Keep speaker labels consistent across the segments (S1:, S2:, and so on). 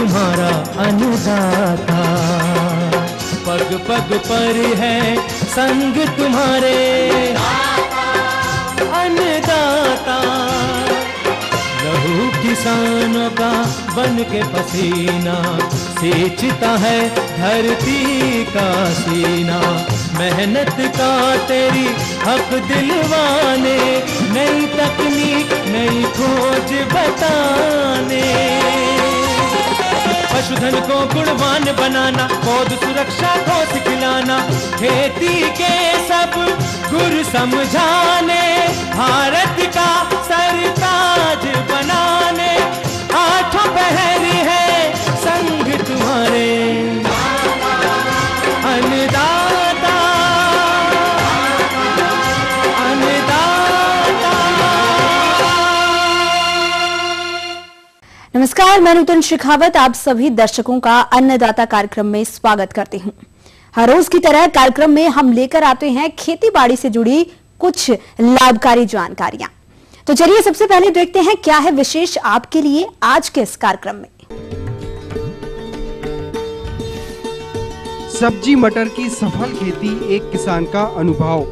S1: तुम्हारा अन्नदाता, पग पग पर है संग तुम्हारे अन्नदाता। लहू किसानों का बन के पसीना सींचता है धरती का सीना। मेहनत का तेरी हक दिलवाने, नई तकनीक नई खोज बताने। पशुधन को गुणवान बनाना, पौध सुरक्षा को सिखलाना, खेती के सब गुर समझाने, भारत का सरताज बनाने। आठों पहर है संग तुम्हारे अन्नदाता, अन्नदाता।
S2: नमस्कार, मैं नूतन शेखावत आप सभी दर्शकों का अन्नदाता कार्यक्रम में स्वागत करती हूं। हर रोज की तरह कार्यक्रम में हम लेकर आते हैं खेती बाड़ी से जुड़ी कुछ लाभकारी जानकारियां। तो चलिए सबसे पहले देखते हैं क्या है विशेष आपके लिए आज के इस कार्यक्रम में।
S3: सब्जी मटर की सफल खेती एक किसान का अनुभव।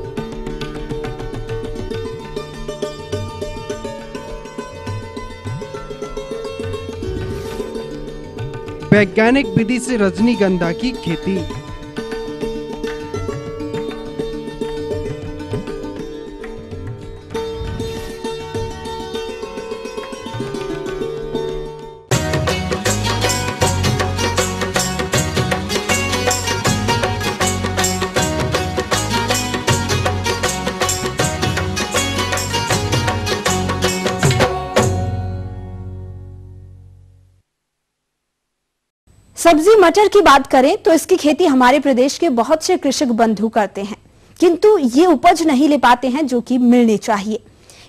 S3: वैज्ञानिक विधि से रजनीगंधा की खेती।
S2: सब्जी मटर की बात करें तो इसकी खेती हमारे प्रदेश के बहुत से कृषक बंधु करते हैं, किंतु ये उपज नहीं ले पाते हैं जो कि मिलनी चाहिए।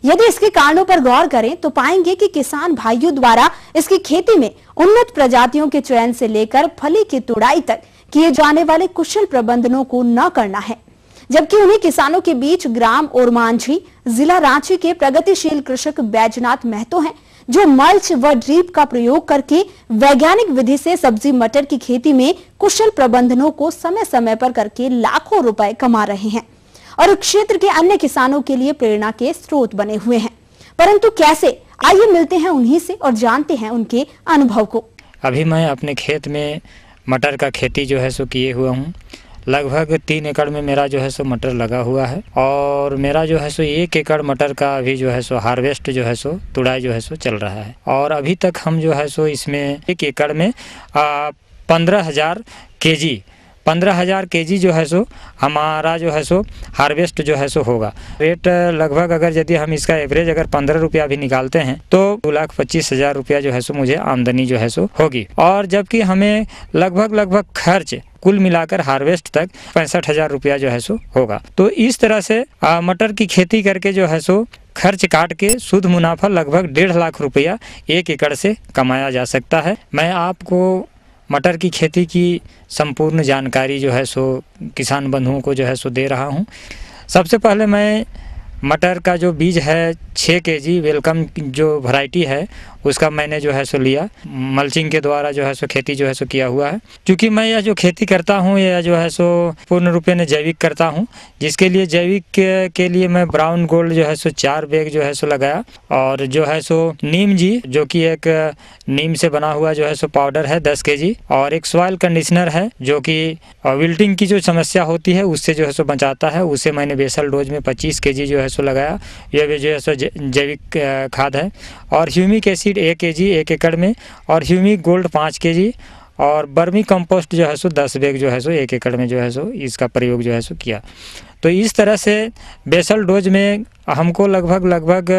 S2: यदि इसके कारणों पर गौर करें तो पाएंगे कि किसान भाइयों द्वारा इसकी खेती में उन्नत प्रजातियों के चयन से लेकर फली की तुड़ाई तक किए जाने वाले कुशल प्रबंधनों को न करना है। जबकि उन्हीं किसानों के बीच ग्राम ओरमांझी, जिला रांची के प्रगतिशील कृषक बैजनाथ महतो हैं, जो मल्च व ड्रीप का प्रयोग करके वैज्ञानिक विधि से सब्जी मटर की खेती में कुशल प्रबंधनों को समय समय पर करके लाखों रुपए कमा रहे हैं और क्षेत्र के अन्य किसानों के लिए प्रेरणा के स्रोत बने हुए हैं। परंतु कैसे, आइए मिलते हैं उन्हीं से और जानते हैं उनके अनुभव को।
S4: अभी मैं अपने खेत में मटर का खेती जो है सो किए हुआ हूँ। लगभग 3 एकड़ में मेरा जो है सो मटर लगा हुआ है और मेरा जो है सो 1 एकड़ मटर का अभी जो है सो हार्वेस्ट जो है सो तुड़ाई जो है सो चल रहा है। और अभी तक हम जो है सो इसमें 1 एकड़ में 15,000 केजी जो है सो हमारा जो है सो हार्वेस्ट जो है सो होगा। रेट लगभग अगर यदि हम इसका एवरेज अगर 15 रुपया भी निकालते हैं तो 2,25,000 रुपया जो है सो मुझे आमदनी जो है सो होगी। और जबकि हमें लगभग खर्च कुल मिलाकर हार्वेस्ट तक 65,000 रुपया जो है सो होगा। तो इस तरह से मटर की खेती करके जो है सो खर्च काट के शुद्ध मुनाफा लगभग 1.5 लाख रुपया 1 एकड़ से कमाया जा सकता है। मैं आपको मटर की खेती की संपूर्ण जानकारी जो है सो किसान बंधुओं को जो है सो दे रहा हूँ। सबसे पहले मैं मटर का जो बीज है 6 केजी वेलकम जो वैरायटी है उसका मैंने जो है सो लिया, मल्चिंग के द्वारा जो है सो खेती जो है सो किया हुआ है। क्योंकि मैं यह जो खेती करता हूँ यह जो है सो पूर्ण रूपेण में जैविक करता हूँ, जिसके लिए जैविक के लिए मैं ब्राउन गोल्ड जो है सो 4 बैग जो है सो लगाया। और जो है सो नीम जी जो कि एक नीम से बना हुआ जो है सो पाउडर है 10 केजी, और एक सॉइल कंडीशनर है जो कि विल्टिंग की जो समस्या होती है उससे जो है सो बचाता है, उसे मैंने बेसल डोज में 25 केजी जो है सो लगाया। यह भी जो है सो जैविक खाद है। और ह्यूमिक एसिड 1 केजी 1 एकड़ में, और ह्यूमिक गोल्ड 5 केजी, और बर्मी कंपोस्ट जो है सो 10 बैग जो है सो 1 एकड़ में जो है सो इसका प्रयोग जो है सो किया। तो इस तरह से बेसल डोज में हमको लगभग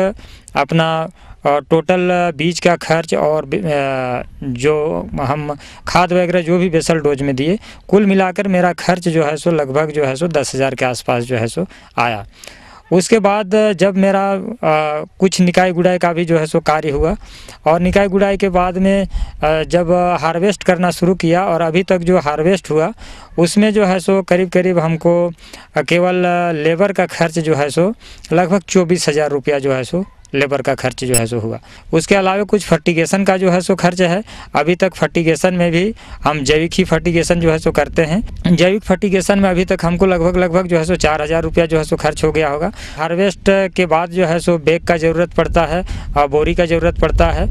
S4: अपना टोटल बीज का खर्च और जो हम खाद वगैरह जो भी बेसल डोज में दिए, कुल मिलाकर मेरा खर्च जो है सो लगभग जो है सो 10,000 के आसपास जो है सो आया। उसके बाद जब मेरा कुछ निकाय गुड़ाई का भी जो है सो कार्य हुआ, और निकाय गुड़ाई के बाद में जब हार्वेस्ट करना शुरू किया और अभी तक जो हार्वेस्ट हुआ उसमें जो है सो करीब हमको केवल लेबर का खर्च जो है सो लगभग 24,000 रुपया जो है सो लेबर का खर्च जो है सो हुआ। उसके अलावा कुछ फर्टिगेशन का जो है सो खर्च है। अभी तक फर्टिगेशन में भी हम जैविक ही फर्टिगेशन जो है सो करते हैं। जैविक फर्टिगेशन में अभी तक हमको लगभग जो है सो 4000 रुपया जो है सो खर्च हो गया होगा। हार्वेस्ट के बाद जो है सो बैग का ज़रूरत पड़ता है और बोरी का ज़रूरत पड़ता है।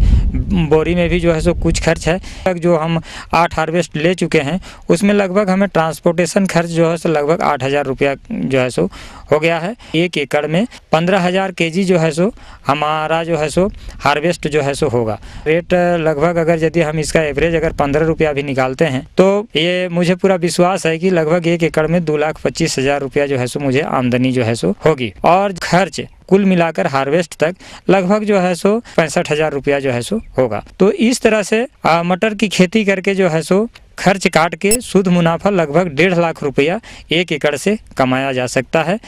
S4: बोरी में भी जो है सो कुछ खर्च है। जो हम 8 हार्वेस्ट ले चुके हैं उसमें लगभग हमें ट्रांसपोर्टेशन खर्च जो है सो लगभग 8000 रुपया जो है सो हो गया है। 1 एकड़ में 15000 केजी जो है सो हमारा जो है सो हार्वेस्ट जो है सो होगा। रेट लगभग अगर यदि हम इसका एवरेज अगर 15 रुपया भी निकालते हैं तो ये मुझे पूरा विश्वास है कि लगभग 1 एकड़ में 2,25,000 रुपया जो है सो मुझे आमदनी जो है सो होगी। और खर्च कुल मिलाकर हार्वेस्ट तक लगभग जो है सो 65,000 रुपया जो है सो होगा। तो इस तरह से मटर की खेती करके जो है सो खर्च काट के शुद्ध मुनाफा लगभग 1.5 लाख रुपया 1 एकड़ से कमाया जा सकता है।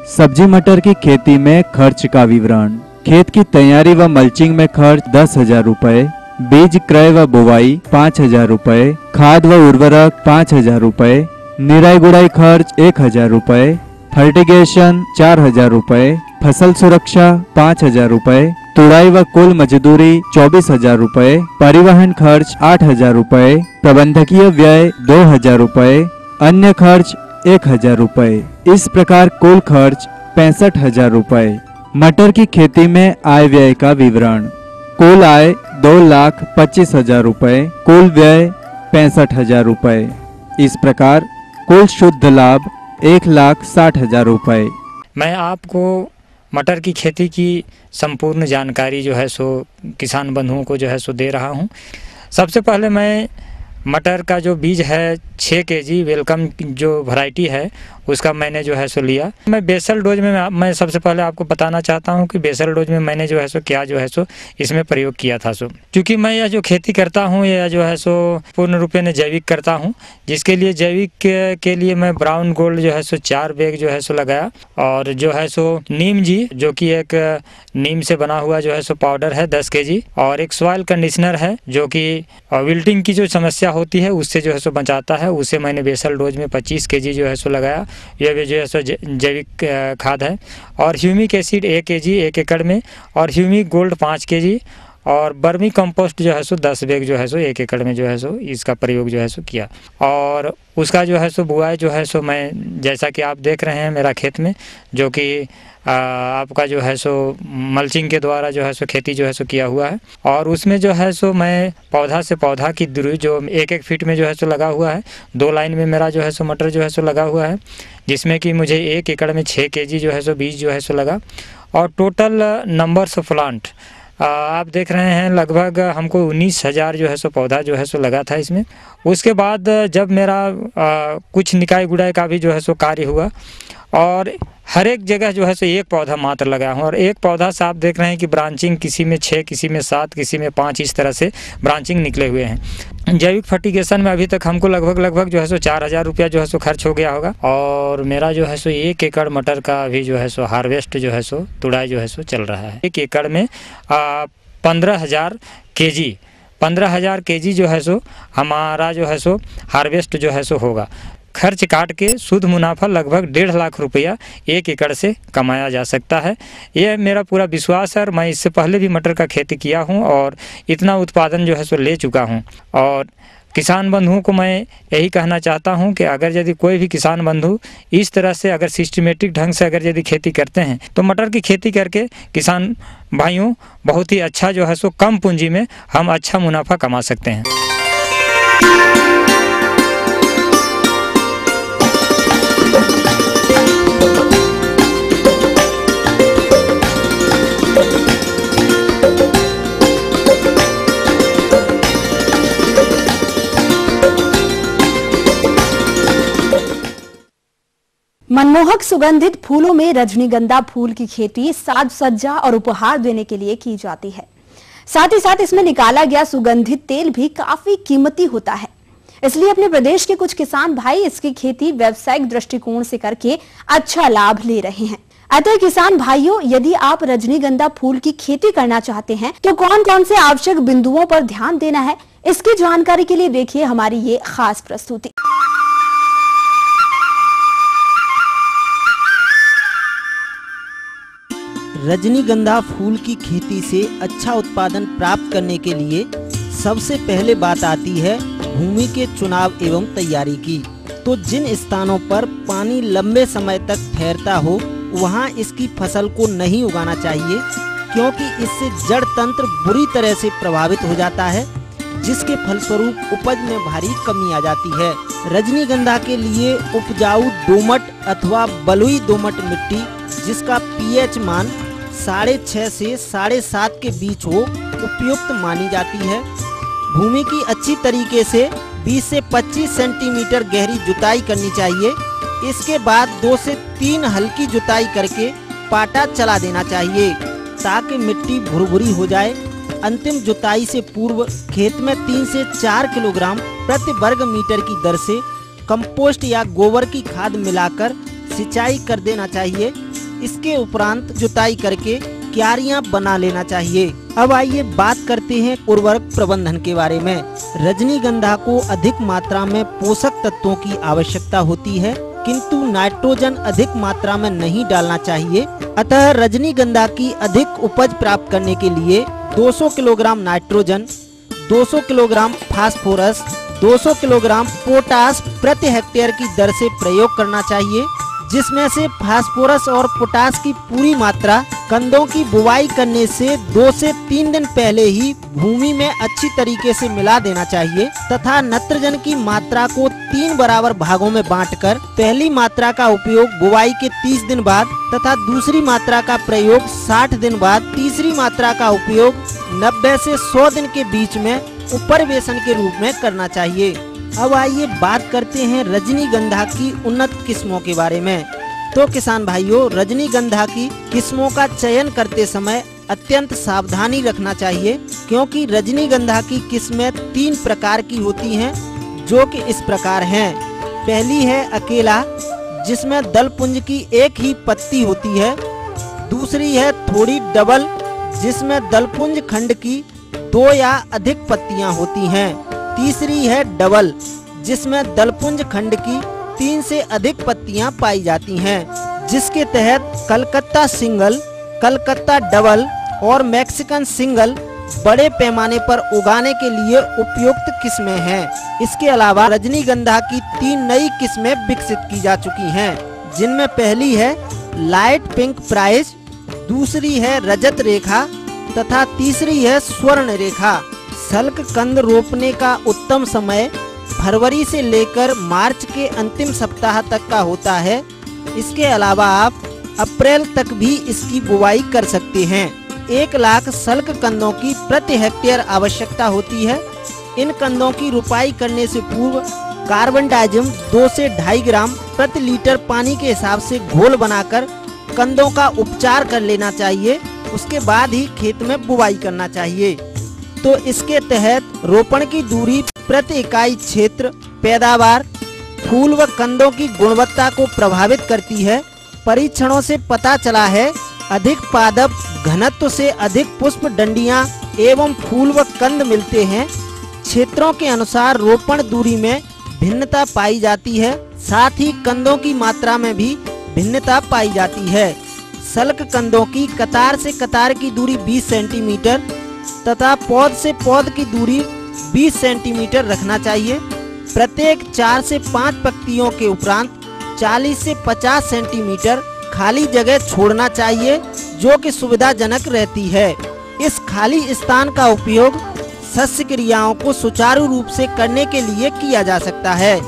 S5: सब्जी मटर की खेती में खर्च का विवरण। खेत की तैयारी व मल्चिंग में खर्च 10,000 रुपए, बीज क्रय व बुवाई 5,000 रुपए, खाद व उर्वरक 5,000 रुपए, निराई गुड़ाई खर्च 1,000 रुपए, फर्टिगेशन 4,000 रुपए, फसल सुरक्षा 5,000 रुपए, तुड़ाई व कुल मजदूरी 24,000 रुपए, परिवहन खर्च 8,000 रुपए, प्रबंधकीय व्यय 2,000 रुपए, अन्य खर्च 1,000 रुपए। इस प्रकार कुल खर्च 65,000 रुपए। मटर की खेती में आय व्यय का विवरण। कुल आय 2,25,000 रुपए, कुल व्यय 65,000 रुपए। इस प्रकार कुल शुद्ध लाभ 1,60,000 रुपए।
S4: मैं आपको मटर की खेती की संपूर्ण जानकारी जो है सो किसान बंधुओं को जो है सो दे रहा हूँ। सबसे पहले मैं मटर का जो बीज है 6 केजी वेलकम जो वैरायटी है उसका मैंने जो है सो लिया। मैं बेसल डोज में मैं सबसे पहले आपको बताना चाहता हूं कि बेसल डोज में मैंने जो है सो क्या जो है सो इसमें प्रयोग किया था। क्योंकि मैं यह जो खेती करता हूं यह जो है सो पूर्ण रूपेण में जैविक करता हूं, जिसके लिए जैविक के लिए मैं ब्राउन गोल्ड जो है सो 4 बैग जो है सो लगाया। और जो है सो नीम जी जो कि एक नीम से बना हुआ जो है सो पाउडर है 10 केजी, और एक सॉइल कंडीशनर है जो कि विल्टिंग की जो समस्या होती है उससे जो है सो बचाता है, उसे मैंने बेसल डोज में 25 केजी जो है सो लगाया। यह भी जो है सो जैविक खाद है। और ह्यूमिक एसिड 1 केजी 1 एकड़ में, और ह्यूमिक गोल्ड 5 केजी, और बर्मी कंपोस्ट जो है सो 10 बैग जो है सो 1 एकड़ में जो है सो इसका प्रयोग जो है सो किया। और उसका जो है सो बुआई जो है सो मैं जैसा कि आप देख रहे हैं मेरा खेत में जो कि आपका जो है सो मल्चिंग के द्वारा जो है सो खेती जो है सो किया हुआ है। और उसमें जो है सो मैं पौधा से पौधा की दूरी जो 1-1 फीट में जो है सो लगा हुआ है। 2 लाइन में मेरा जो है सो मटर जो है सो लगा हुआ है, जिसमें कि मुझे 1 एकड़ में 6 केजी जो है सो बीज जो है सो लगा। और टोटल नंबर्स ऑफ प्लांट आप देख रहे हैं लगभग हमको 19,000 जो है सो पौधा जो है सो लगा था इसमें। उसके बाद जब मेरा कुछ निकाय गुड़ाई का भी जो है सो कार्य हुआ, और हर एक जगह जो है सो 1 पौधा मात्र लगाया हूँ। और 1 पौधा से आप देख रहे हैं कि ब्रांचिंग किसी में 6, किसी में 7, किसी में 5 इस तरह से ब्रांचिंग निकले हुए हैं। जैविक फर्टिगेशन में अभी तक हमको लगभग जो है सो 4000 रुपया जो है सो खर्च हो गया होगा। और मेरा जो है सो 1 एकड़ मटर का अभी जो है सो हार्वेस्ट जो है सो तुड़ाई जो है सो चल रहा है। 1 एकड़ में 15,000 केजी जो है सो हमारा जो है सो हार्वेस्ट जो है सो होगा। खर्च काट के शुद्ध मुनाफा लगभग 1.5 लाख रुपया 1 एकड़ से कमाया जा सकता है। यह मेरा पूरा विश्वास है। और मैं इससे पहले भी मटर का खेती किया हूं और इतना उत्पादन जो है सो ले चुका हूं। और किसान बंधुओं को मैं यही कहना चाहता हूं कि अगर यदि कोई भी किसान बंधु इस तरह से अगर सिस्टमेटिक ढंग से अगर यदि खेती करते हैं तो मटर की खेती करके किसान भाइयों बहुत ही अच्छा जो है सो कम पूंजी में हम अच्छा मुनाफा कमा सकते हैं।
S2: मनमोहक सुगंधित फूलों में रजनीगंधा फूल की खेती साज सज्जा और उपहार देने के लिए की जाती है। साथ ही साथ इसमें निकाला गया सुगंधित तेल भी काफी कीमती होता है। इसलिए अपने प्रदेश के कुछ किसान भाई इसकी खेती व्यावसायिक दृष्टिकोण से करके अच्छा लाभ ले रहे हैं। अतः किसान भाइयों, यदि आप रजनीगंधा फूल की खेती करना चाहते हैं तो कौन कौन से आवश्यक बिंदुओं पर ध्यान देना है, इसकी जानकारी के लिए देखिए हमारी ये खास प्रस्तुति।
S6: रजनीगंधा फूल की खेती से अच्छा उत्पादन प्राप्त करने के लिए सबसे पहले बात आती है भूमि के चुनाव एवं तैयारी की। तो जिन स्थानों पर पानी लंबे समय तक ठहरता हो वहां इसकी फसल को नहीं उगाना चाहिए, क्योंकि इससे जड़ तंत्र बुरी तरह से प्रभावित हो जाता है, जिसके फलस्वरूप उपज में भारी कमी आ जाती है। रजनीगंधा के लिए उपजाऊ दोमट अथवा बलुई दोमट मिट्टी जिसका पीएच मान 6.5 से 7.5 के बीच हो उपयुक्त मानी जाती है। भूमि की अच्छी तरीके से 20 से 25 सेंटीमीटर गहरी जुताई करनी चाहिए। इसके बाद 2 से 3 हल्की जुताई करके पाटा चला देना चाहिए ताकि मिट्टी भुरभुरी हो जाए। अंतिम जुताई से पूर्व खेत में 3 से 4 किलोग्राम प्रति वर्ग मीटर की दर से कंपोस्ट या गोबर की खाद मिलाकर सिंचाई कर देना चाहिए। इसके उपरांत जुताई करके क्यारियां बना लेना चाहिए। अब आइए बात करते हैं उर्वरक प्रबंधन के बारे में। रजनीगंधा को अधिक मात्रा में पोषक तत्वों की आवश्यकता होती है, किंतु नाइट्रोजन अधिक मात्रा में नहीं डालना चाहिए। अतः रजनीगंधा की अधिक उपज प्राप्त करने के लिए 200 kilogram nitrogen, 200 kilogram phosphorus, 200 kilogram potash प्रति हेक्टेयर की दर से प्रयोग करना चाहिए, जिसमें से फास्फोरस और पोटास की पूरी मात्रा कंदों की बुवाई करने से 2 से 3 दिन पहले ही भूमि में अच्छी तरीके से मिला देना चाहिए तथा नत्रजन की मात्रा को 3 बराबर भागों में बांटकर पहली मात्रा का उपयोग बुवाई के 30 दिन बाद तथा दूसरी मात्रा का प्रयोग 60 दिन बाद, तीसरी मात्रा का उपयोग 90 से 100 दिन के बीच में उपरवेशन के रूप में करना चाहिए। अब आइए बात करते हैं रजनीगंधा की उन्नत किस्मों के बारे में। तो किसान भाइयों, रजनीगंधा की किस्मों का चयन करते समय अत्यंत सावधानी रखना चाहिए, क्योंकि रजनीगंधा की किस्में 3 प्रकार की होती हैं, जो कि इस प्रकार हैं। पहली है अकेला, जिसमें दलपुंज की एक ही पत्ती होती है। दूसरी है थोड़ी डबल, जिसमें दलपुंज खंड की 2 या अधिक पत्तियां होती हैं। तीसरी है डबल, जिसमें दलपुंज खंड की 3 से अधिक पत्तियां पाई जाती हैं, जिसके तहत कलकत्ता सिंगल, कलकत्ता डबल और मैक्सिकन सिंगल बड़े पैमाने पर उगाने के लिए उपयुक्त किस्में हैं। इसके अलावा रजनीगंधा की 3 नई किस्में विकसित की जा चुकी हैं, जिनमें पहली है लाइट पिंक प्राइज, दूसरी है रजत रेखा तथा तीसरी है स्वर्ण रेखा। सल्क कंद रोपने का उत्तम समय फरवरी से लेकर मार्च के अंतिम सप्ताह तक का होता है। इसके अलावा आप अप्रैल तक भी इसकी बुवाई कर सकते हैं। 1 लाख सल्क कंदों की प्रति हेक्टेयर आवश्यकता होती है। इन कंदों की रुपाई करने से पूर्व कार्बन डाइजिम 2 से 2.5 ग्राम प्रति लीटर पानी के हिसाब से घोल बनाकर कंदों का उपचार कर लेना चाहिए। उसके बाद ही खेत में बुवाई करना चाहिए। तो इसके तहत रोपण की दूरी, प्रति इकाई क्षेत्र, पैदावार, फूल व कंदों की गुणवत्ता को प्रभावित करती है। परीक्षणों से पता चला है अधिक पादप घनत्व से अधिक पुष्प डंडियां एवं फूल व कंद मिलते हैं। क्षेत्रों के अनुसार रोपण दूरी में भिन्नता पाई जाती है, साथ ही कंदों की मात्रा में भी भिन्नता पाई जाती है। सल्क कंदों की कतार से कतार की दूरी 20 सेंटीमीटर तथा पौध से पौध की दूरी 20 सेंटीमीटर रखना चाहिए। प्रत्येक 4 से 5 पत्तियों के उपरांत 40 से 50 सेंटीमीटर खाली जगह छोड़ना चाहिए, जो कि सुविधाजनक रहती है। इस खाली स्थान का उपयोग सस्य क्रियाओं को सुचारू रूप से करने के लिए किया जा सकता है।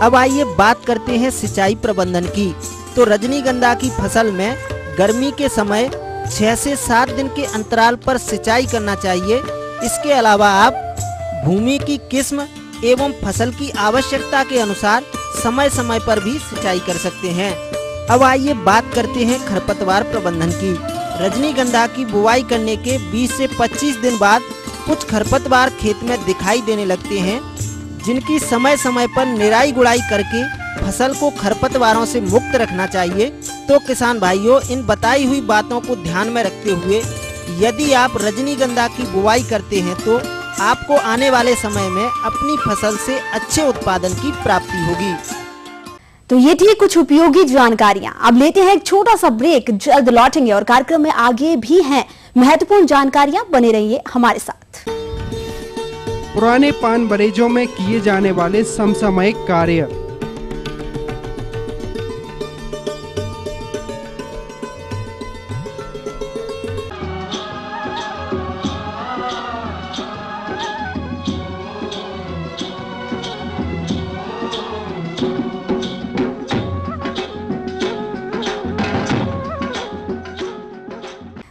S6: अब आइए बात करते हैं सिंचाई प्रबंधन की। तो रजनीगंधा की फसल में गर्मी के समय 6 से 7 दिन के अंतराल पर सिंचाई करना चाहिए। इसके अलावा आप भूमि की किस्म एवं फसल की आवश्यकता के अनुसार समय समय पर भी सिंचाई कर सकते हैं। अब आइए बात करते हैं खरपतवार प्रबंधन की। रजनीगंधा की बुवाई करने के 20 से 25 दिन बाद कुछ खरपतवार खेत में दिखाई देने लगते हैं, जिनकी समय समय पर निराई गुड़ाई करके फसल को खरपतवारों से मुक्त रखना चाहिए। तो किसान भाइयों, इन बताई हुई बातों को ध्यान में रखते हुए यदि आप रजनीगंधा की बुवाई करते हैं तो आपको आने वाले समय में अपनी फसल से अच्छे उत्पादन की प्राप्ति होगी।
S2: तो ये थी कुछ उपयोगी जानकारियां। अब लेते हैं एक छोटा सा ब्रेक, जल्द लौटेंगे और कार्यक्रम में आगे भी हैं महत्वपूर्ण जानकारियां। बने रहिए हमारे साथ।
S3: पुराने पान बरेजों में किए जाने वाले समसामयिक कार्य।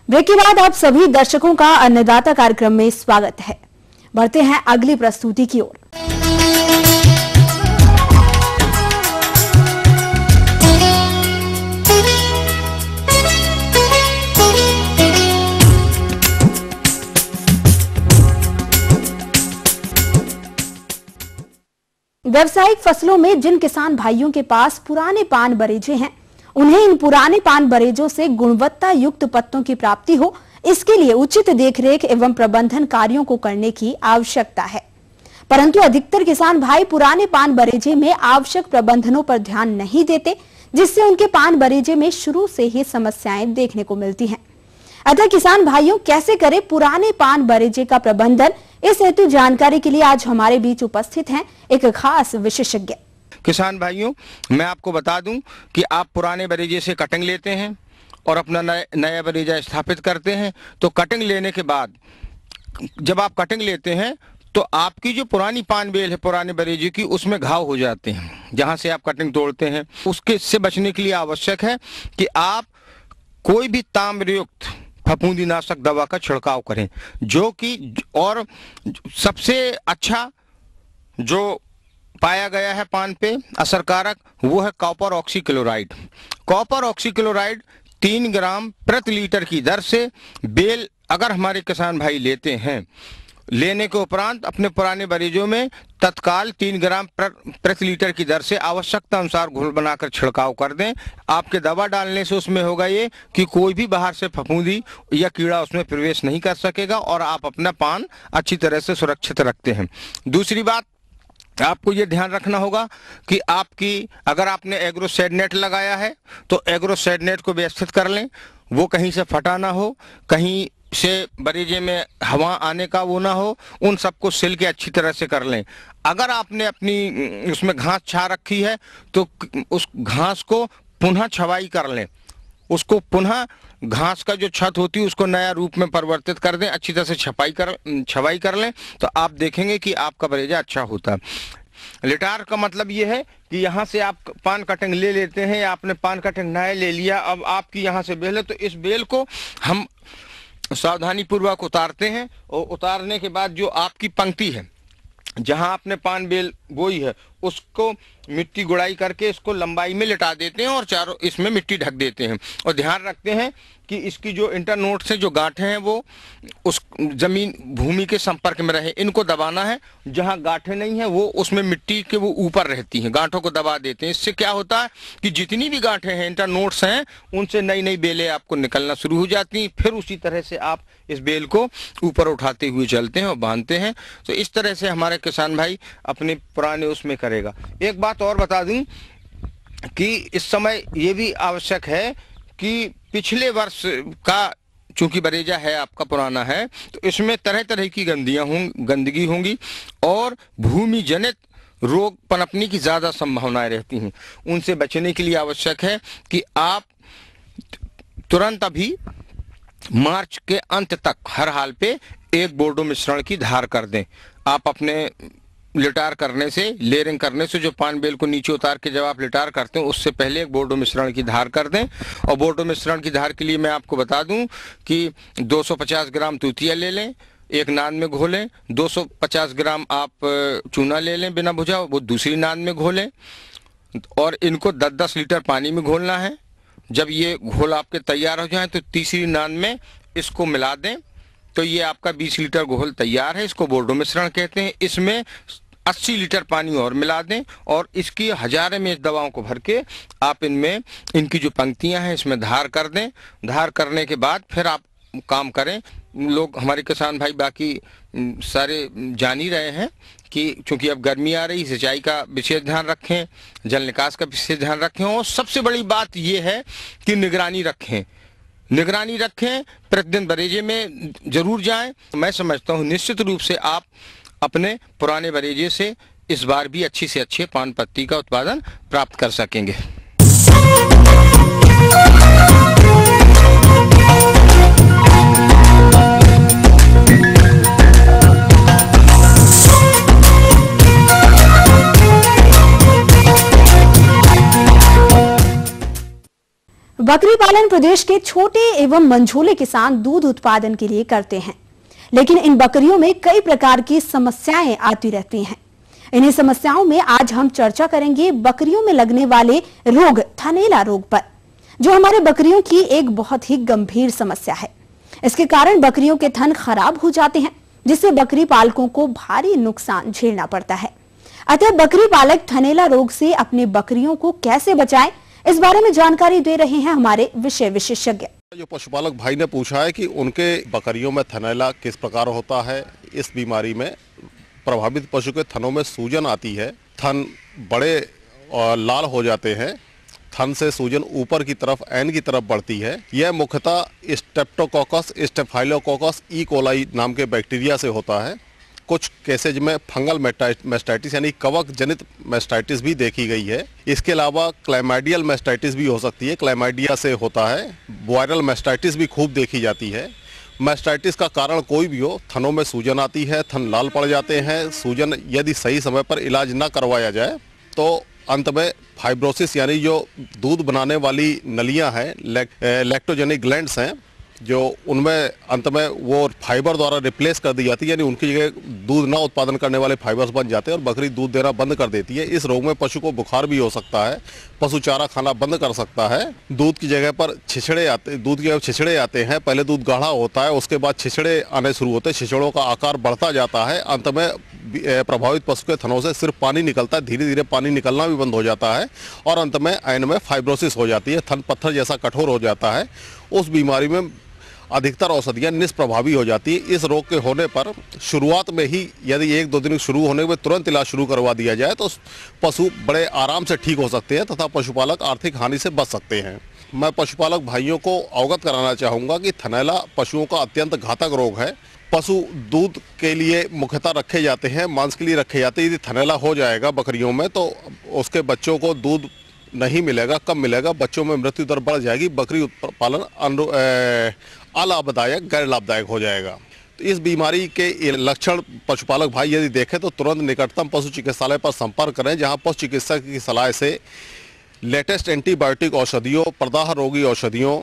S2: ब्रेक के बाद आप सभी दर्शकों का अन्नदाता कार्यक्रम में स्वागत है। बढ़ते हैं अगली प्रस्तुति की ओर। व्यावसायिक फसलों में जिन किसान भाइयों के पास पुराने पान बरेजे हैं, उन्हें इन पुराने पान बरेजों से गुणवत्ता युक्त पत्तों की प्राप्ति हो, इसके लिए उचित देखरेख एवं प्रबंधन कार्यों को करने की आवश्यकता है। परंतु अधिकतर किसान भाई पुराने पान बरेजे में आवश्यक प्रबंधनों पर ध्यान नहीं देते, जिससे उनके पान बरेजे में शुरू से ही समस्याएं देखने को मिलती हैं। अतः किसान भाइयों कैसे करें पुराने पान बरेजे का प्रबंधन, इस हेतु जानकारी के लिए आज हमारे बीच उपस्थित हैं एक खास विशेषज्ञ।
S7: किसान भाइयों, मैं आपको बता दूं कि आप पुराने बरेजे से कटिंग लेते हैं और अपना नया बरेजा स्थापित करते हैं। तो कटिंग लेने के बाद जब आप कटिंग लेते हैं तो आपकी जो पुरानी पान बेल है पुराने बरेजे की, उसमें घाव हो जाते हैं जहां से आप कटिंग तोड़ते हैं। उसके से बचने के लिए आवश्यक है कि आप कोई भी ताम्रयुक्त फफूंदीनाशक दवा का छिड़काव करें, जो कि और सबसे अच्छा जो पाया गया है पान पे असरकारक वो है कॉपर ऑक्सीक्लोराइड। कॉपर ऑक्सीक्लोराइड 3 ग्राम प्रति लीटर की दर से बेल अगर हमारे किसान भाई लेते हैं, लेने के उपरांत अपने पुराने बरेजों में तत्काल 3 ग्राम प्रति लीटर की दर से आवश्यकता अनुसार घोल बनाकर छिड़काव कर दें। आपके दवा डालने से उसमें होगा ये कि कोई भी बाहर से फफूंदी या कीड़ा उसमें प्रवेश नहीं कर सकेगा और आप अपना पान अच्छी तरह से सुरक्षित रखते हैं। दूसरी बात, आपको ये ध्यान रखना होगा कि आपकी अगर आपने एग्रोसेड नेट लगाया है तो एग्रोसेड नेट को व्यवस्थित कर लें, वो कहीं से फटा ना हो, कहीं से बरेजे में हवा आने का वो ना हो, उन सबको सिल के अच्छी तरह से कर लें। अगर आपने अपनी उसमें घास छा रखी है तो उस घास को पुनः छवाई कर लें, उसको पुनः घास का जो छत होती है उसको नया रूप में परिवर्तित कर दें, अच्छी तरह से छवाई कर लें, तो आप देखेंगे कि आपका बरेजा अच्छा होता है। लिटार का मतलब ये है कि यहाँ से आप पान कटिंग ले लेते हैं या आपने पान कटिंग नया ले लिया, अब आपकी यहाँ से बेल है तो इस बेल को हम सावधानी पूर्वक उतारते हैं और उतारने के बाद जो आपकी पंक्ति है जहां आपने पान बेल बोई है उसको मिट्टी गुड़ाई करके इसको लंबाई में लिटा देते हैं और चारों इसमें मिट्टी ढक देते हैं और ध्यान रखते हैं कि इसकी जो इंटरनोड से जो गांठें हैं वो उस जमीन भूमि के संपर्क में रहे, इनको दबाना है। जहां गांठें नहीं है वो उसमें मिट्टी के वो ऊपर रहती हैं, गांठों को दबा देते हैं। इससे क्या होता है कि जितनी भी गांठें हैं इंटरनोड्स हैं उनसे नई नई बेलें आपको निकलना शुरू हो जाती हैं। फिर उसी तरह से आप इस बेल को ऊपर उठाते हुए चलते हैं और बांधते हैं। तो इस तरह से हमारे किसान भाई अपने पुराने उसमें करेगा। एक बात और बता दूं कि इस समय ये भी आवश्यक है कि पिछले वर्ष का चूंकि बरेजा है आपका पुराना है तो इसमें तरह तरह की गंदगी होंगी और भूमि जनित रोग पनपने की ज़्यादा संभावनाएं रहती हैं। उनसे बचने के लिए आवश्यक है कि आप तुरंत अभी मार्च के अंत तक हर हाल पे एक बोर्डो मिश्रण की धार कर दें। आप अपने लिटार करने से, लेयरिंग करने से जो पान बेल को नीचे उतार के जब आप लिटार करते हैं उससे पहले एक बोर्डो मिश्रण की धार कर दें। और बोर्डो मिश्रण की धार के लिए मैं आपको बता दूं कि 250 ग्राम तूतिया ले लें, एक नाद में घोलें, 250 ग्राम आप चूना ले लें बिना भुजा, वो दूसरी नाद में घोलें और इनको 10-10 लीटर पानी में घोलना है। जब ये घोल आपके तैयार हो जाए तो तीसरी नाद में इसको मिला दें तो ये आपका 20 लीटर घोल तैयार है। इसको बोर्डो मिश्रण कहते हैं। इसमें 80 लीटर पानी और मिला दें और इसकी 1000 ml दवाओं को भर के आप इनमें इनकी जो पंक्तियां हैं इसमें धार कर दें। धार करने के बाद फिर आप काम करें, लोग हमारे किसान भाई बाकी सारे जान ही रहे हैं कि चूंकि अब गर्मी आ रही, सिंचाई का विशेष ध्यान रखें, जल निकास का विशेष ध्यान रखें, और सबसे बड़ी बात ये है कि निगरानी रखें, प्रतिदिन बरेजे में जरूर जाएं। मैं समझता हूँ निश्चित रूप से आप अपने पुराने बरेजे से इस बार भी अच्छी से अच्छे पान पत्ती का उत्पादन प्राप्त कर सकेंगे।
S2: बकरी पालन प्रदेश के छोटे एवं मंझोले किसान दूध उत्पादन के लिए करते हैं, लेकिन इन बकरियों में कई प्रकार की समस्याएं आती रहती हैं। इन्हीं समस्याओं में आज हम चर्चा करेंगे बकरियों में लगने वाले रोग थनैला रोग पर, जो हमारे बकरियों की एक बहुत ही गंभीर समस्या है। इसके कारण बकरियों के थन खराब हो जाते हैं, जिससे बकरी पालकों को भारी नुकसान झेलना पड़ता है। अतः बकरी पालक थनैला रोग से अपने बकरियों को कैसे बचाएं, इस बारे में जानकारी दे रहे हैं हमारे विषय विशेषज्ञ।
S8: जो पशुपालक भाई ने पूछा है कि उनके बकरियों में थनैला किस प्रकार होता है। इस बीमारी में प्रभावित पशु के थनों में सूजन आती है, थन बड़े और लाल हो जाते हैं, थन से सूजन ऊपर की तरफ एन की तरफ बढ़ती है। यह मुख्यतः स्ट्रेप्टोकोकस, स्टेफाइलोकोकस ई कोलाई नाम के बैक्टीरिया से होता है। कुछ केसेज में फंगल मेस्टाइटिस यानी कवक जनित मेस्टाइटिस भी देखी गई है। इसके अलावा क्लाइमाइडियल मेस्टाइटिस भी हो सकती है, क्लाइमाइडिया से होता है। वायरल मेस्टाइटिस भी खूब देखी जाती है। मेस्टाइटिस का कारण कोई भी हो, थनों में सूजन आती है, थन लाल पड़ जाते हैं। सूजन यदि सही समय पर इलाज न करवाया जाए तो अंत में फाइब्रोसिस यानी जो दूध बनाने वाली नलियां हैं, लैक्टोजेनिक ग्लैंड्स हैं, जो उनमें अंत में वो फाइबर द्वारा रिप्लेस कर दी जाती है, यानी उनकी जगह दूध ना उत्पादन करने वाले फाइबर्स बन जाते हैं और बकरी दूध देना बंद कर देती है। इस रोग में पशु को बुखार भी हो सकता है, पशु चारा खाना बंद कर सकता है। दूध की जगह पर छिछड़े आते हैं। पहले दूध गाढ़ा होता है, उसके बाद छिछड़े आने शुरू होते हैं, छिछड़ों का आकार बढ़ता जाता है। अंत में प्रभावित पशु के थनों से सिर्फ पानी निकलता है, धीरे धीरे पानी निकलना भी बंद हो जाता है और अंत में एंड में फाइब्रोसिस हो जाती है, थन पत्थर जैसा कठोर हो जाता है। उस बीमारी में अधिकतर औषधियाँ निष्प्रभावी हो जाती है। इस रोग के होने पर शुरुआत में ही यदि 1-2 दिन शुरू होने में तुरंत इलाज शुरू करवा दिया जाए तो पशु बड़े आराम से ठीक हो सकते हैं तथा पशुपालक आर्थिक हानि से बच सकते हैं। मैं पशुपालक भाइयों को अवगत कराना चाहूँगा कि थनैला पशुओं का अत्यंत घातक रोग है। पशु दूध के लिए मुख्यतः रखे जाते हैं, मांस के लिए रखे जाते हैं। यदि थनैला हो जाएगा बकरियों में तो उसके बच्चों को दूध नहीं मिलेगा, कम मिलेगा, बच्चों में मृत्यु दर बढ़ जाएगी, बकरी पालन अलाभदायक, गैर लाभदायक हो जाएगा। तो इस बीमारी के लक्षण पशुपालक भाई यदि देखें तो तुरंत निकटतम पशु चिकित्सालय पर संपर्क करें, जहां पशु चिकित्सक की सलाह से लेटेस्ट एंटीबायोटिक औषधियों, प्रदाह रोगी औषधियों,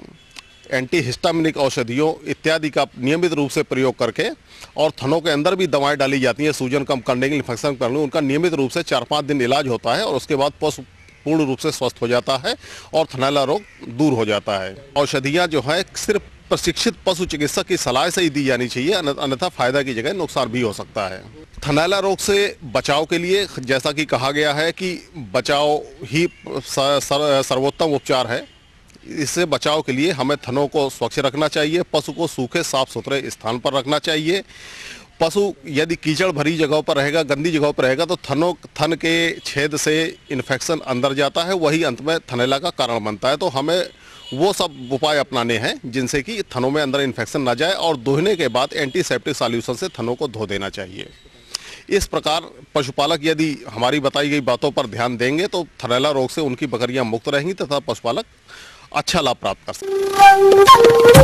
S8: एंटीहिस्टामिनिक औषधियों इत्यादि का नियमित रूप से प्रयोग करके, और थनों के अंदर भी दवाएं डाली जाती हैं सूजन कम करने के लिए, इन्फेक्शन करने, उनका नियमित रूप से 4-5 दिन इलाज होता है और उसके बाद पशु पूर्ण रूप से स्वस्थ हो जाता है और थनैला रोग दूर हो जाता है। औषधियाँ जो है सिर्फ प्रशिक्षित पशु चिकित्सक की सलाह से ही दी जानी चाहिए, अन्यथा फायदा की जगह नुकसान भी हो सकता है। थनैला रोग से बचाव के लिए जैसा कि कहा गया है कि बचाव ही सर्वोत्तम उपचार है। इससे बचाव के लिए हमें थनों को स्वच्छ रखना चाहिए, पशु को सूखे साफ सुथरे स्थान पर रखना चाहिए। पशु यदि कीचड़ भरी जगहों पर रहेगा, गंदी जगहों पर रहेगा तो थन के छेद से इन्फेक्शन अंदर जाता है, वही अंत में थनैला का कारण बनता है। तो हमें वो सब उपाय अपनाने हैं जिनसे कि थनों में अंदर इन्फेक्शन ना जाए, और धोने के बाद एंटीसेप्टिक सॉल्यूशन से थनों को धो देना चाहिए। इस प्रकार पशुपालक यदि हमारी बताई गई बातों पर ध्यान देंगे तो थनैला रोग से उनकी बकरियां मुक्त रहेंगी तथा पशुपालक अच्छा लाभ प्राप्त कर सकेंगे।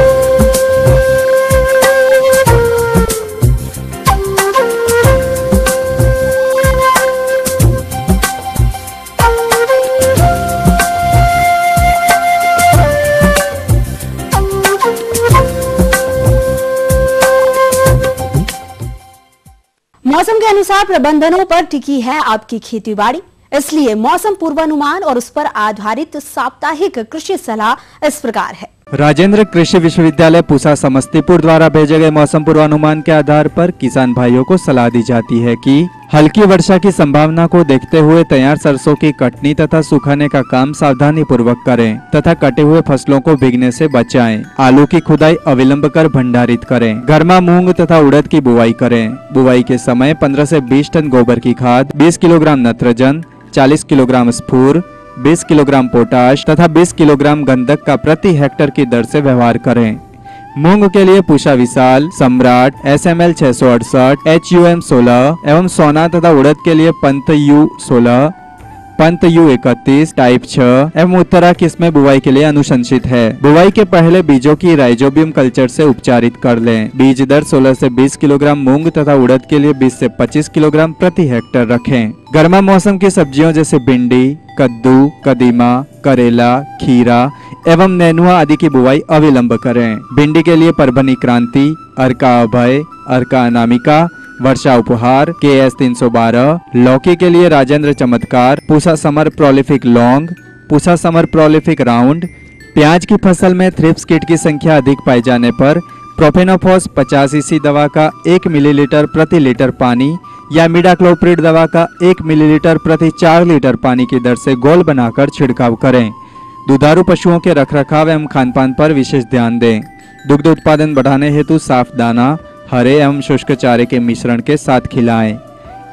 S2: मौसम के अनुसार प्रबंधनों पर टिकी है आपकी खेतीबाड़ी, इसलिए मौसम पूर्वानुमान और उस पर आधारित साप्ताहिक कृषि सलाह इस प्रकार है।
S5: राजेंद्र कृषि विश्वविद्यालय पूसा समस्तीपुर द्वारा भेजे गए मौसम पूर्वानुमान के आधार पर किसान भाइयों को सलाह दी जाती है कि हल्की वर्षा की संभावना को देखते हुए तैयार सरसों की कटनी तथा सुखाने का काम सावधानी पूर्वक करें तथा कटे हुए फसलों को भीगने से बचाएं। आलू की खुदाई अविलंब कर भंडारित करें। गर्मा मूंग तथा उड़द की बुवाई करें। बुवाई के समय 15 से 20 टन गोबर की खाद, 20 किलोग्राम नत्रजन, 40 किलोग्राम स्फूर, 20 किलोग्राम पोटाश तथा 20 किलोग्राम गंधक का प्रति हेक्टेयर की दर से व्यवहार करें। मूंग के लिए पूषा विशाल, सम्राट, SML 668, HUM 16 एवं सोना तथा उड़द के लिए Pant U 16, Pant U 31, type 6 एवं उत्तरा किस्में बुवाई के लिए अनुशंसित है। बुवाई के पहले बीजों की राइजोबियम कल्चर से उपचारित कर लें। बीज दर 16 से 20 किलोग्राम मूंग तथा उड़द के लिए 20 से 25 किलोग्राम प्रति हेक्टेयर रखें। गर्मा मौसम की सब्जियों जैसे भिंडी, कद्दू, कदीमा, करेला, खीरा एवं नेनुआ आदि की बुवाई अविलंब करें। भिंडी के लिए परभनी क्रांति, अर्का अभय, अर्का अनामिका, वर्षा उपहार, KS 312, लौकी के लिए राजेंद्र चमत्कार, Pusa summer prolific long, Pusa summer prolific round. प्याज की फसल में थ्रिप्स कीट की संख्या अधिक पाए जाने पर प्रोफेनोफॉस 50 EC दवा का 1 मिलीलीटर प्रति लीटर पानी या मिडाक्लोप्रिड दवा का 1 मिलीलीटर प्रति 4 लीटर पानी की दर से घोल बनाकर छिड़काव करें। दुधारू पशुओं के रखरखाव एवं खानपान पर विशेष ध्यान दें। दुग्ध उत्पादन बढ़ाने हेतु साफ दाना, हरे एवं शुष्क चारे के मिश्रण के साथ खिलाएं।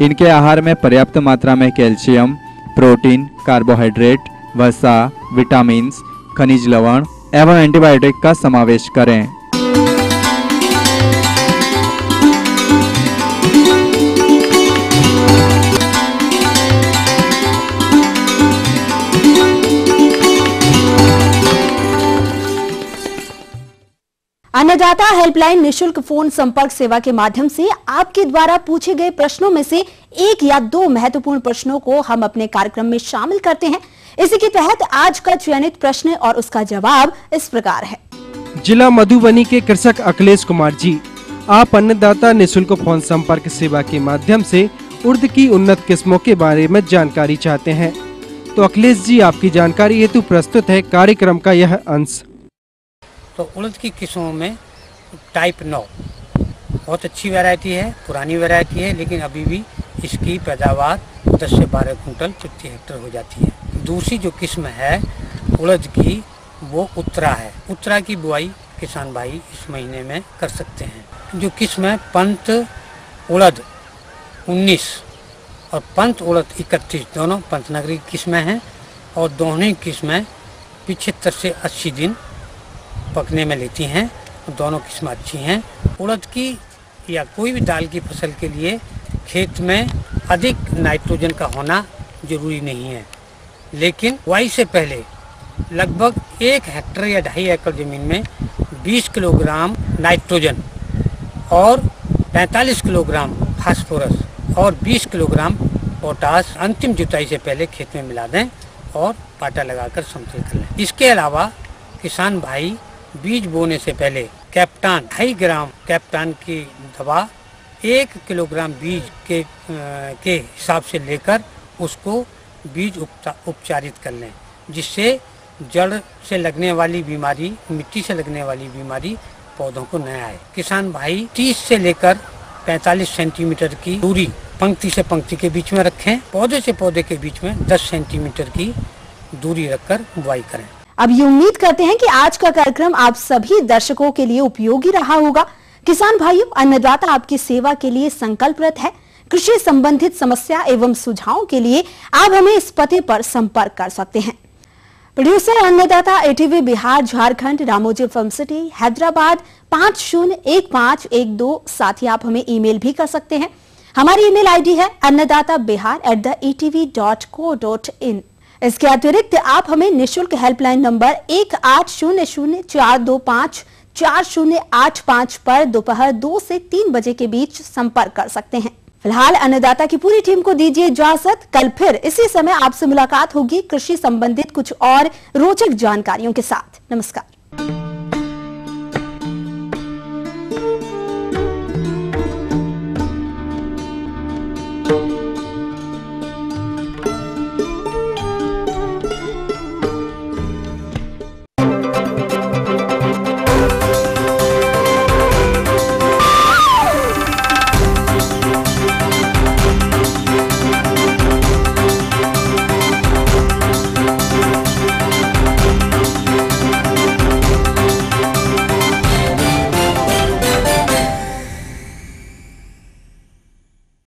S5: इनके आहार में पर्याप्त मात्रा में कैल्शियम, प्रोटीन, कार्बोहाइड्रेट, वसा, विटामिन, खनिज लवण एवं एंटीबायोटिक का समावेश करें।
S2: अन्नदाता हेल्पलाइन निशुल्क फोन संपर्क सेवा के माध्यम से आपके द्वारा पूछे गए प्रश्नों में से 1 या 2 महत्वपूर्ण प्रश्नों को हम अपने कार्यक्रम में शामिल करते हैं। इसी के तहत आज का चयनित प्रश्न और उसका जवाब इस प्रकार है।
S3: जिला मधुबनी के कृषक अखिलेश कुमार जी, आप अन्नदाता निशुल्क फोन संपर्क सेवा के माध्यम से उड़द की उन्नत किस्मों के बारे में जानकारी चाहते हैं। तो अखिलेश जी, आपकी जानकारी हेतु प्रस्तुत है कार्यक्रम का यह अंश।
S9: तो उड़द की किस्मों में टाइप 9 बहुत अच्छी वैरायटी है, पुरानी वैरायटी है, लेकिन अभी भी इसकी पैदावार 10 से 12 कुंटल प्रति हेक्टेयर हो जाती है। दूसरी जो किस्म है उड़द की वो उत्तरा है। उत्तरा की बुआई किसान भाई इस महीने में कर सकते हैं। जो किस्म है पंत उड़द 19 और पंत उड़द 31, दोनों पंतनगरी किस्में हैं और दोनों किस्में 75 से 80 दिन पकने में लेती हैं। दोनों किस्में अच्छी हैं। उड़द की या कोई भी दाल की फसल के लिए खेत में अधिक नाइट्रोजन का होना जरूरी नहीं है, लेकिन बुआई से पहले लगभग 1 हेक्टेयर या 2.5 एकड़ ज़मीन में 20 किलोग्राम नाइट्रोजन और 45 किलोग्राम फास्फोरस और 20 किलोग्राम पोटाश अंतिम जुताई से पहले खेत में मिला दें और पाटा लगाकर समतल कर लें। इसके अलावा किसान भाई बीज बोने से पहले कैप्टान 2.5 ग्राम कैप्टान की दवा 1 किलोग्राम बीज के हिसाब से लेकर उसको बीज उपचारित कर लें, जिससे जड़ से लगने वाली बीमारी, मिट्टी से लगने वाली बीमारी पौधों को न आए। किसान भाई 30 से लेकर 45 सेंटीमीटर की दूरी पंक्ति से पंक्ति के बीच में रखें। पौधे से पौधे के बीच में 10 सेंटीमीटर की दूरी रखकर बुआई करें।
S2: अब ये उम्मीद करते हैं कि आज का कार्यक्रम आप सभी दर्शकों के लिए उपयोगी रहा होगा। किसान भाइयों, अन्नदाता आपकी सेवा के लिए संकल्परत है। कृषि संबंधित समस्या एवं सुझावों के लिए आप हमें इस पते पर संपर्क कर सकते हैं। प्रोड्यूसर अन्नदाता ATV Bihar Jharkhand, Ramoji film city, Hyderabad 501512। साथ ही आप हमें ईमेल भी कर सकते हैं। हमारी ईमेल ID है annadatabihar@etv.co.in। इसके अतिरिक्त आप हमें निशुल्क हेल्पलाइन नंबर 1800-425-4085 पर दोपहर 2 से 3 बजे के बीच संपर्क कर सकते हैं। फिलहाल अन्नदाता की पूरी टीम को दीजिए इजाजत। कल फिर इसी समय आपसे मुलाकात होगी कृषि संबंधित कुछ और रोचक जानकारियों के साथ। नमस्कार।